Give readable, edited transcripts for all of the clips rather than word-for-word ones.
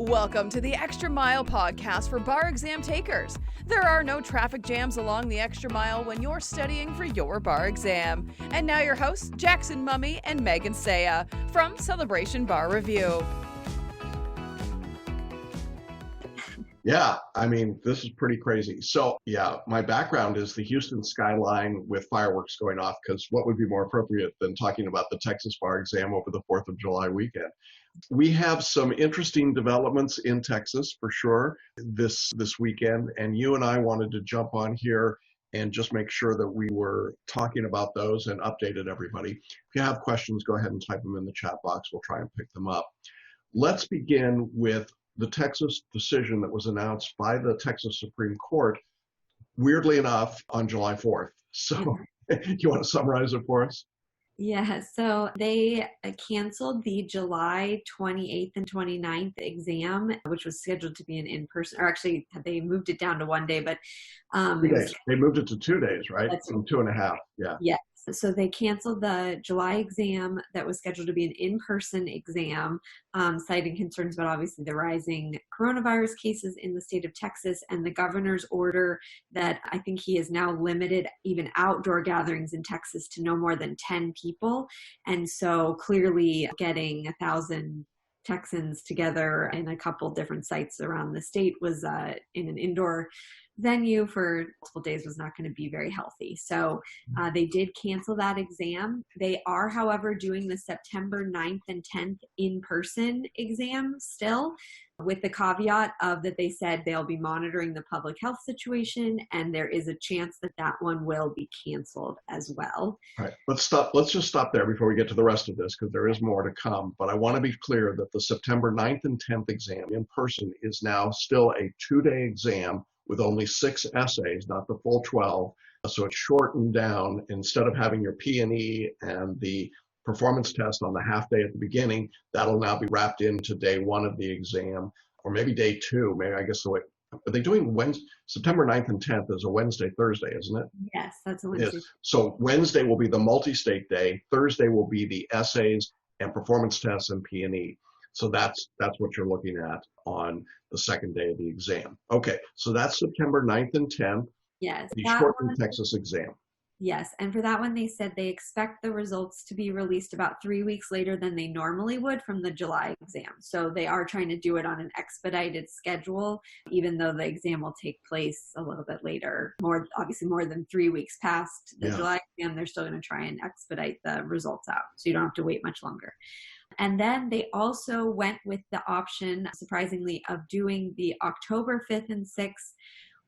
Welcome to the Extra Mile podcast for bar exam takers. There are no traffic jams along the extra mile when you're studying for your bar exam. And now your hosts, Jackson Mummy and Megan Saya from Celebration Bar Review. Yeah, I mean, this is pretty crazy. So, yeah, my background is the Houston skyline with fireworks going off, because what would be more appropriate than talking about the Texas bar exam over the 4th of July weekend? We have some interesting developments in Texas, for sure, this weekend, and you and I wanted to jump on here and just make sure that we were talking about those and updated everybody. If you have questions, go ahead and type them in the chat box. We'll try and pick them up. Let's begin with the Texas decision that was announced by the Texas Supreme Court, weirdly enough, on July 4th. So you want to summarize it for us? Yeah, so they canceled the July 28th and 29th exam, which was scheduled to be an in-person, or actually they moved it down to one day, but 2 days. They moved it to 2 days, right? From 2.5, yeah. Yes. So they canceled the July exam that was scheduled to be an in-person exam, citing concerns about obviously the rising coronavirus cases in the state of Texas and the governor's order that I think he has now limited even outdoor gatherings in Texas to no more than 10 people. And so clearly getting 1,000 Texans together in a couple different sites around the state was in an indoor venue for multiple days was not going to be very healthy. So they did cancel that exam. They are, however, doing the September 9th and 10th in-person exam still, with the caveat of that they said they'll be monitoring the public health situation, and there is a chance that that one will be canceled as well. All right, let's just stop there before we get to the rest of this, because there is more to come. But I want to be clear that the September 9th and 10th exam in person is now still a 2-day exam with only 6 essays, not the full 12. So it's shortened down. Instead of having your P&E and the performance test on the half day at the beginning, that'll now be wrapped into day 1 of the exam, or maybe day 2. Maybe, I guess, are they doing September 9th and 10th is a Wednesday, Thursday, isn't it? Yes, that's a Wednesday. Yes. So Wednesday will be the multi-state day. Thursday will be the essays and performance tests and P&E. So that's what you're looking at on the second day of the exam. Okay, so that's September 9th and 10th. Yes. The shortened Texas exam. Yes, and for that one, they said they expect the results to be released about 3 weeks later than they normally would from the July exam. So they are trying to do it on an expedited schedule, even though the exam will take place a little bit later. Obviously more than 3 weeks past the July exam, they're still going to try and expedite the results out, so you don't have to wait much longer. And then they also went with the option, surprisingly, of doing the October 5th and 6th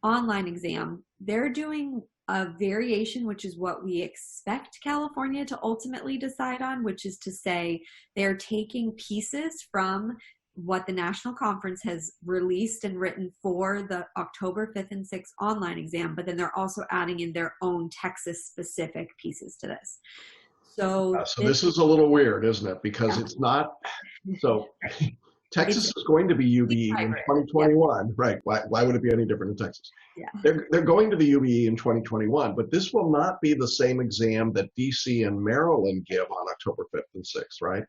online exam. They're doing a variation, which is what we expect California to ultimately decide on, which is to say they're taking pieces from what the national conference has released and written for the October 5th and 6th online exam, but then they're also adding in their own Texas-specific pieces to this. So this is a little weird, isn't it? Because it's not, so Texas is going to be UBE in 2021, right? Why would it be any different in Texas? Yeah. They're going to the UBE in 2021, but this will not be the same exam that DC and Maryland give on October 5th and 6th, right?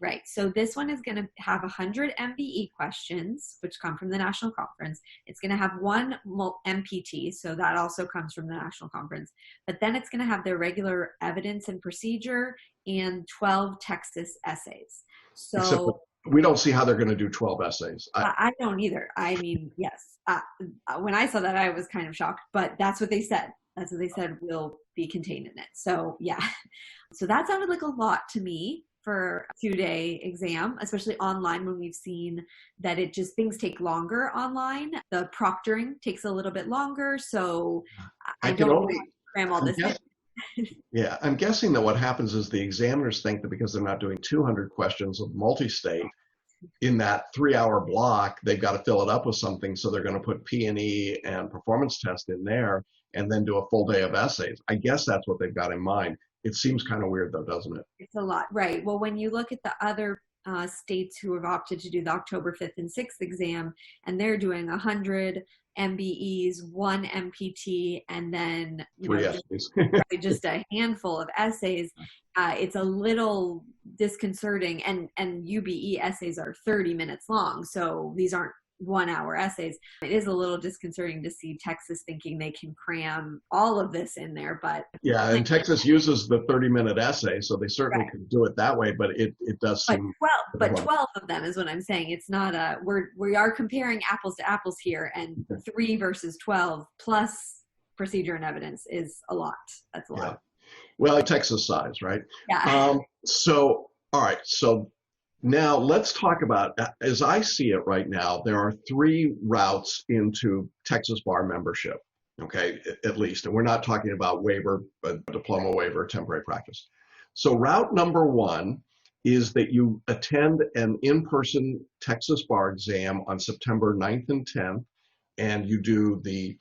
Right. So this one is going to have 100 MBE questions, which come from the national conference. It's going to have 1 MPT, so that also comes from the national conference. But then it's going to have their regular evidence and procedure and 12 Texas essays. So except we don't see how they're going to do 12 essays. I don't either. I mean, yes. When I saw that, I was kind of shocked, but that's what they said. That's what they said will be contained in it. So yeah. So that sounded like a lot to me for a 2-day exam, especially online, when we've seen that things take longer online. The proctoring takes a little bit longer, so I don't want to cram all this in. Yeah, I'm guessing that what happens is the examiners think that because they're not doing 200 questions of multi-state in that 3-hour block, they've got to fill it up with something, so they're going to put P&E and performance test in there and then do a full day of essays. I guess that's what they've got in mind. It seems kind of weird, though, doesn't it? It's a lot, right? Well, when you look at the other states who have opted to do the October 5th and 6th exam, and they're doing 100 MBEs, 1 MPT, and then 3 essays. just a handful of essays. It's a little disconcerting, and UBE essays are 30 minutes long, so these aren't 1-hour essays. It is a little disconcerting to see Texas thinking they can cram all of this in there, but yeah, and Texas uses the 30-minute essay, so they certainly could do it that way, but it does seem. But 12 of them is what I'm saying. It's not we are comparing apples to apples here, and 3 versus 12 plus procedure and evidence is a lot. That's a lot. Well, Texas size, right? Yeah. So, all right. So now let's talk about, as I see it right now, there are 3 routes into Texas bar membership, okay, at least. And we're not talking about waiver, but diploma waiver, temporary practice. So route number 1 is that you attend an in-person Texas bar exam on September 9th and 10th, and you do the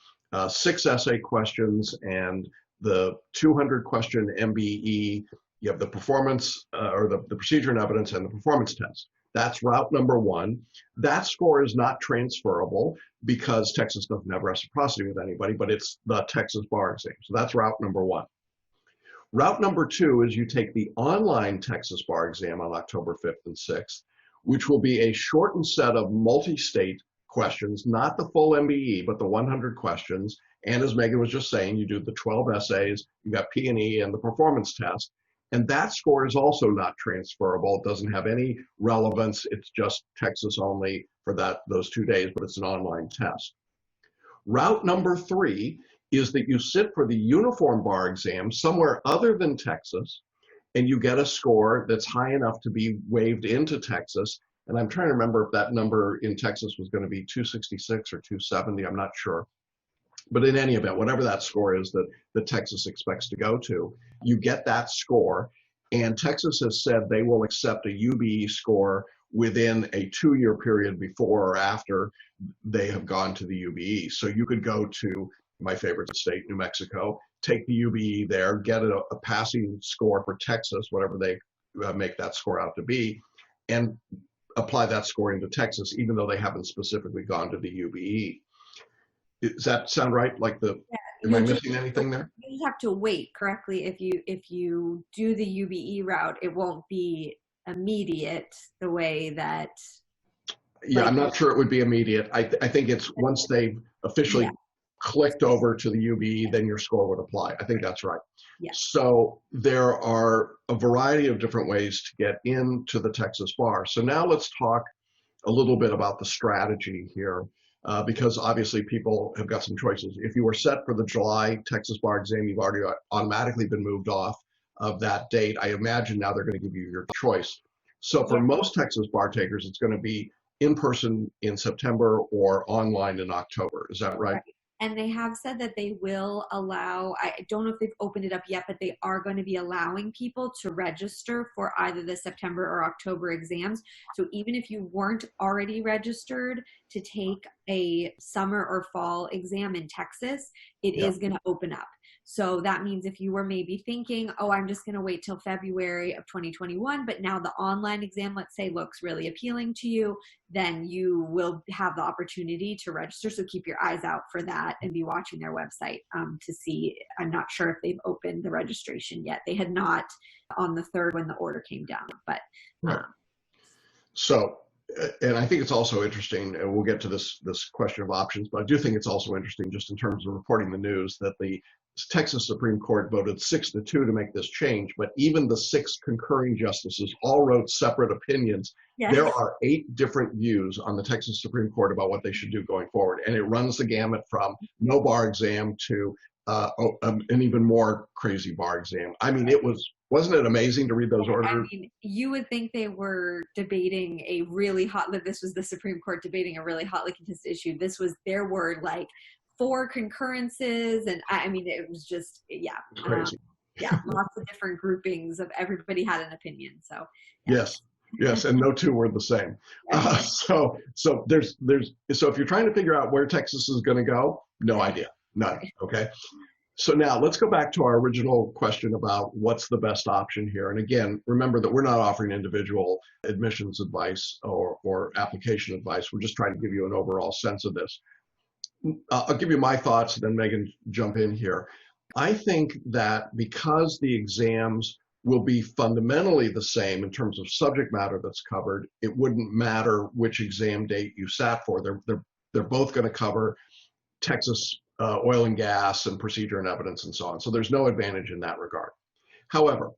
6 essay questions and the 200 question MBE. You have the performance or the procedure and evidence and the performance test. That's route number 1. That score is not transferable because Texas doesn't have reciprocity with anybody, but it's the Texas bar exam. So that's route number 1. Route number 2 is you take the online Texas bar exam on October 5th and 6th, which will be a shortened set of multi-state questions, not the full MBE, but the 100 questions. And as Megan was just saying, you do the 12 essays, you got P&E and the performance test. And that score is also not transferable. It doesn't have any relevance. It's just Texas only for those 2 days, but it's an online test. Route number 3 is that you sit for the uniform bar exam somewhere other than Texas, and you get a score that's high enough to be waived into Texas. And I'm trying to remember if that number in Texas was going to be 266 or 270. I'm not sure. But in any event, whatever that score is that Texas expects to go to, you get that score. And Texas has said they will accept a UBE score within a 2-year period before or after they have gone to the UBE. So you could go to my favorite state, New Mexico, take the UBE there, get a passing score for Texas, whatever they make that score out to be, and apply that score into Texas, even though they haven't specifically gone to the UBE. Does that sound right? Am I missing anything there? You just have to wait correctly. If you do the UBE route, it won't be immediate the way that. Yeah, I'm not sure it would be immediate. I think it's once they've officially clicked over to the UBE, then your score would apply. I think that's right. Yeah. So there are a variety of different ways to get into the Texas bar. So now let's talk a little bit about the strategy here. Because obviously people have got some choices. If you were set for the July Texas bar exam, you've already automatically been moved off of that date. I imagine now they're going to give you your choice. So for most Texas bar takers, it's going to be in person in September or online in October. Is that right? And they have said that they will allow, I don't know if they've opened it up yet, but they are going to be allowing people to register for either the September or October exams. So even if you weren't already registered to take a summer or fall exam in Texas, it is going to open up. So that means if you were maybe thinking, oh, I'm just going to wait till February of 2021, but now the online exam, let's say, looks really appealing to you, then you will have the opportunity to register. So keep your eyes out for that and be watching their website to see. I'm not sure if they've opened the registration yet. They had not on the 3rd when the order came down, but. So, and I think it's also interesting, and we'll get to this question of options, but I do think it's also interesting just in terms of reporting the news that the Texas Supreme Court voted 6-2 to make this change, but even the 6 concurring justices all wrote separate opinions. Yes. There are 8 different views on the Texas Supreme Court about what they should do going forward, and it runs the gamut from no bar exam to an even more crazy bar exam. I mean, wasn't it amazing to read those orders? I mean, you would think they were debating this was the Supreme Court debating a really hotly contested issue. There were like 4 concurrences, and I mean, it was just, crazy. Lots of different groupings of everybody had an opinion. So yes, and no 2 were the same. So if you're trying to figure out where Texas is going to go, no idea, none. Okay. So now let's go back to our original question about what's the best option here. And again, remember that we're not offering individual admissions advice or application advice. We're just trying to give you an overall sense of this. I'll give you my thoughts, and then Megan jump in here. I think that because the exams will be fundamentally the same in terms of subject matter that's covered, it wouldn't matter which exam date you sat for. They're both going to cover Texas oil and gas and procedure and evidence and so on. So there's no advantage in that regard. However,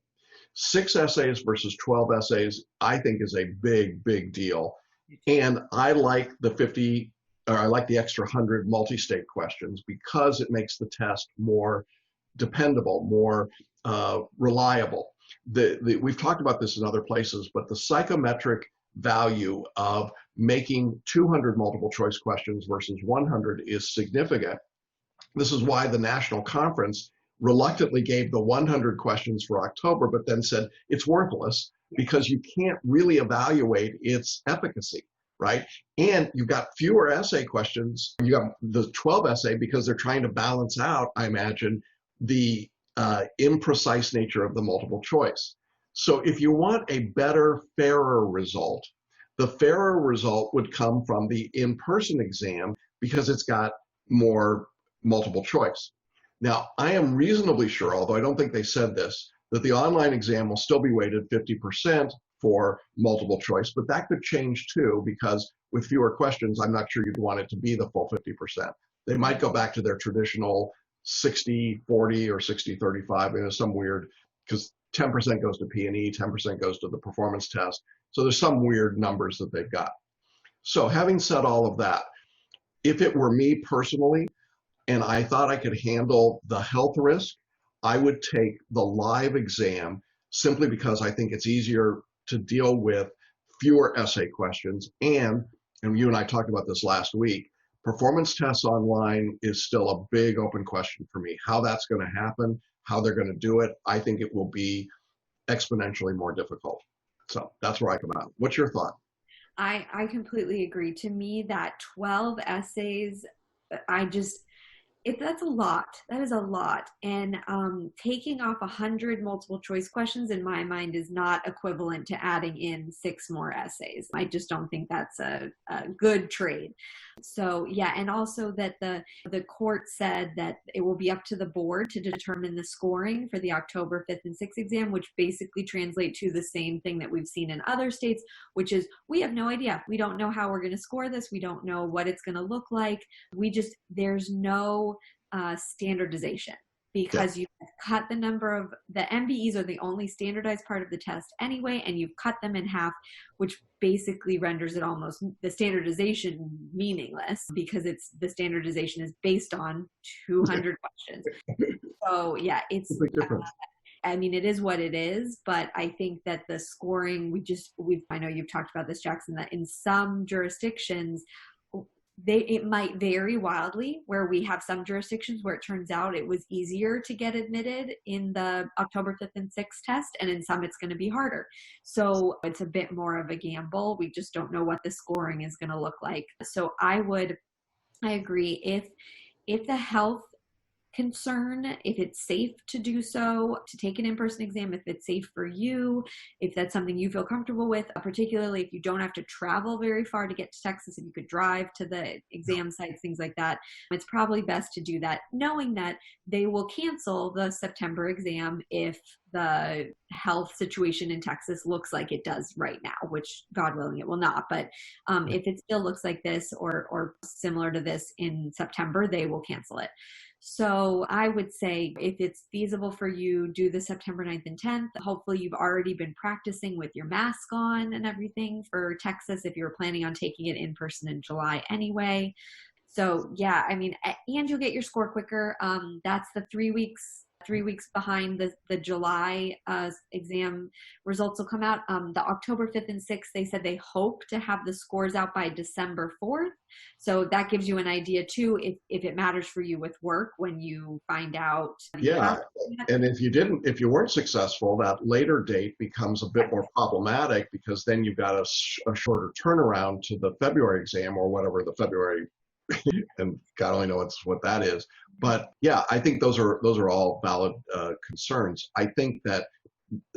6 essays versus 12 essays, I think is a big, big deal. And I like the extra 100 multi-state questions because it makes the test more dependable, more reliable. We've talked about this in other places, but the psychometric value of making 200 multiple choice questions versus 100 is significant. This is why the national conference reluctantly gave the 100 questions for October, but then said it's worthless because you can't really evaluate its efficacy, right? And you've got fewer essay questions. You got the 12 essay because they're trying to balance out, I imagine, the imprecise nature of the multiple choice. So if you want a better, fairer result, the fairer result would come from the in-person exam because it's got more multiple choice. Now, I am reasonably sure, although I don't think they said this, that the online exam will still be weighted 50% for multiple choice, but that could change too, because with fewer questions, I'm not sure you'd want it to be the full 50%. They might go back to their traditional 60-40 or 60-35, some weird, because 10% goes to P&E, 10% goes to the performance test. So there's some weird numbers that they've got. So having said all of that, if it were me personally, and I thought I could handle the health risk, I would take the live exam simply because I think it's easier to deal with, fewer essay questions, and you and I talked about this last week, performance tests online is still a big open question for me. How that's going to happen, how they're going to do it, I think it will be exponentially more difficult. So that's where I come out. What's your thought? I completely agree. To me, that 12 essays, that's a lot. That is a lot. And taking off 100 multiple choice questions in my mind is not equivalent to adding in 6 more essays. I just don't think that's a good trade. So yeah, and also that the court said that it will be up to the board to determine the scoring for the October 5th and 6th exam, which basically translate to the same thing that we've seen in other states, which is we have no idea. We don't know how we're going to score this. We don't know what it's going to look like. There's no standardization because you've cut the number of the MBEs are the only standardized part of the test anyway, and you've cut them in half, which basically renders it almost the standardization meaningless because the standardization is based on 200 questions. So yeah, it's I mean, it is what it is, but I think that the scoring, I know you've talked about this, Jackson, that in some jurisdictions, it might vary wildly, where we have some jurisdictions where it turns out it was easier to get admitted in the October 5th and 6th test, and in some it's going to be harder. So it's a bit more of a gamble. We just don't know what the scoring is going to look like. So I agree, if the health concern, if it's safe to do so, to take an in-person exam, if it's safe for you, if that's something you feel comfortable with, particularly if you don't have to travel very far to get to Texas, if you could drive to the exam sites, things like that, it's probably best to do that, knowing that they will cancel the September exam if the health situation in Texas looks like it does right now, which God willing it will not. But if it still looks like this or similar to this in September, they will cancel it. So I would say if it's feasible for you, do the September 9th and 10th. Hopefully you've already been practicing with your mask on and everything for Texas if you're planning on taking it in person in July anyway. So yeah, I mean, and you'll get your score quicker. That's the 3 weeks behind the July exam results will come out. The October 5th and 6th, they said they hope to have the scores out by December 4th. So that gives you an idea too, if it matters for you with work when you find out. Yeah, and if you weren't successful, that later date becomes a bit more problematic because then you've got a shorter turnaround to the February exam or whatever the February and God only knows what that is. But yeah, I think those are all valid concerns. I think that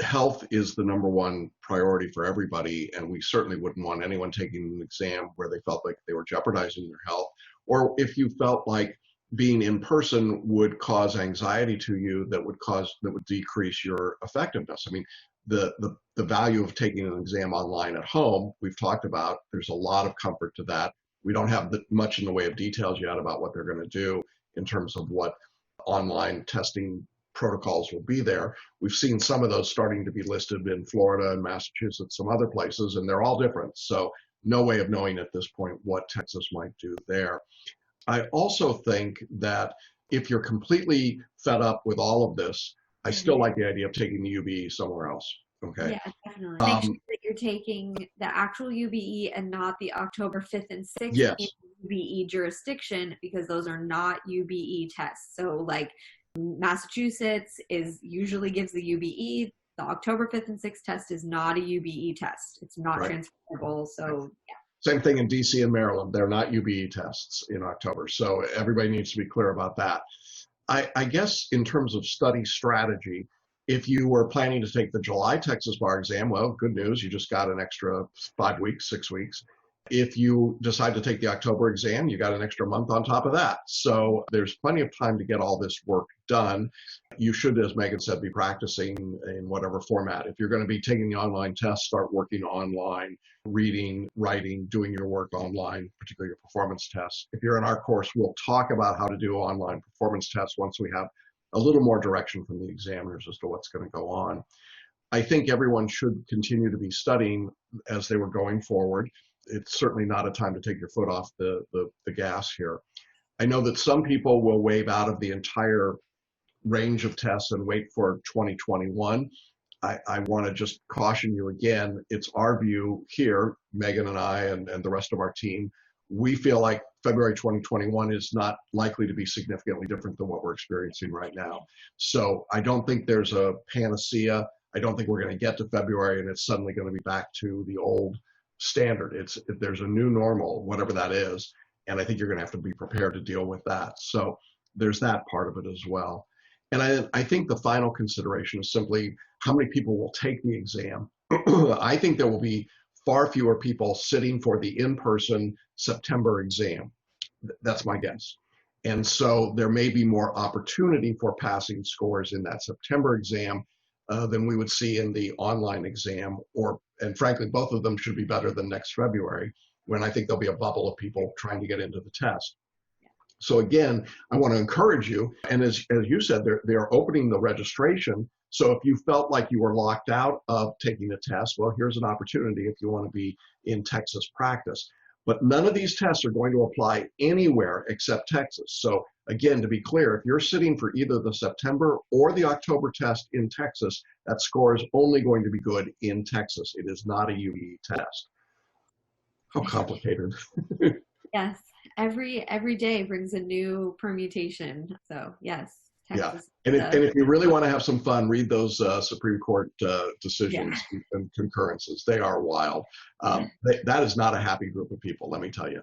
health is the number one priority for everybody, and we certainly wouldn't want anyone taking an exam where they felt like they were jeopardizing their health or if you felt like being in person would cause anxiety to you that would decrease your effectiveness. I mean, the value of taking an exam online at home, we've talked about. There's a lot of comfort to that. We don't have much in the way of details yet about what they're going to do in terms of what online testing protocols will be there. We've seen some of those starting to be listed in Florida and Massachusetts, some other places, and they're all different. So no way of knowing at this point what Texas might do there. I also think that if you're completely fed up with all of this, I still like the idea of taking the UBE somewhere else. Okay. Yeah, definitely. Make sure that you're taking the actual UBE and not the October 5th and 6th Yes. in UBE jurisdiction, because those are not UBE tests. So like Massachusetts usually gives the UBE. The October 5th and 6th test is not a UBE test. It's not transferable. So yeah. Same thing in DC and Maryland. They're not UBE tests in October. So everybody needs to be clear about that. I guess in terms of study strategy, if you were planning to take the July Texas bar exam, well, good news, you just got an extra 5 weeks, 6 weeks. If you decide to take the October exam, you got an extra month on top of that. So there's plenty of time to get all this work done. You should, as Megan said, be practicing in whatever format. If you're going to be taking the online test, start working online, reading, writing, doing your work online, particularly your performance tests. If you're in our course, we'll talk about how to do online performance tests once we have a little more direction from the examiners as to what's going to go on. I think everyone should continue to be studying as they were going forward. It's certainly not a time to take your foot off the gas here. I know that some people will waive out of the entire range of tests and wait for 2021. I want to just caution you again, it's our view here, Megan and I and the rest of our team, we feel like February 2021 is not likely to be significantly different than what we're experiencing right now. So I don't think there's a panacea. I don't think we're going to get to February and it's suddenly going to be back to the old standard. There's a new normal, whatever that is, and I think you're going to have to be prepared to deal with that. So there's that part of it as well. And I think the final consideration is simply how many people will take the exam. I think there will be far fewer people sitting for the in-person September exam. That's my guess. And so there may be more opportunity for passing scores in that September exam than we would see in the online exam, and frankly, both of them should be better than next February, when I think there'll be a bubble of people trying to get into the test. So again, I want to encourage you, and as you said, they're opening the registration. So if you felt like you were locked out of taking the test, well, here's an opportunity if you want to be in Texas practice. But none of these tests are going to apply anywhere except Texas. So again, to be clear, if you're sitting for either the September or the October test in Texas, that score is only going to be good in Texas. It is not a UE test. How complicated. Yes, every day brings a new permutation. So yes, Texas. Yeah, and if you really want to have some fun, read those Supreme Court decisions and concurrences. They are wild. That is not a happy group of people, let me tell you.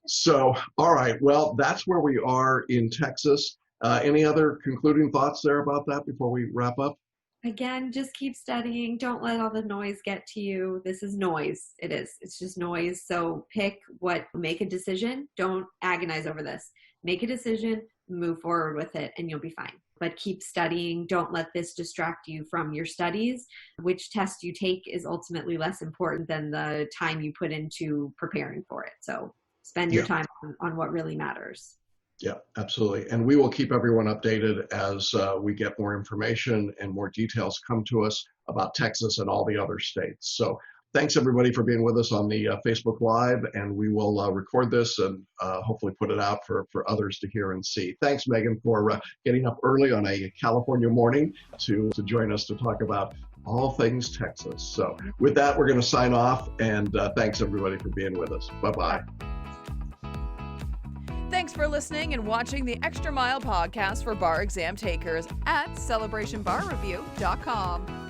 So, all right, well, that's where we are in Texas. Any other concluding thoughts there about that before we wrap up? Again, just keep studying. Don't let all the noise get to you. This is noise. It is. It's just noise. So make a decision. Don't agonize over this. Make a decision, move forward with it, and you'll be fine. But keep studying. Don't let this distract you from your studies. Which test you take is ultimately less important than the time you put into preparing for it. So spend your time on what really matters. Yeah, absolutely. And we will keep everyone updated as we get more information and more details come to us about Texas and all the other states. So thanks everybody for being with us on the Facebook Live, and we will record this and hopefully put it out for others to hear and see. Thanks, Megan, for getting up early on a California morning to join us to talk about all things Texas. So with that, we're going to sign off, and thanks everybody for being with us. Bye-bye. Thanks for listening and watching the Extra Mile podcast for bar exam takers at celebrationbarreview.com.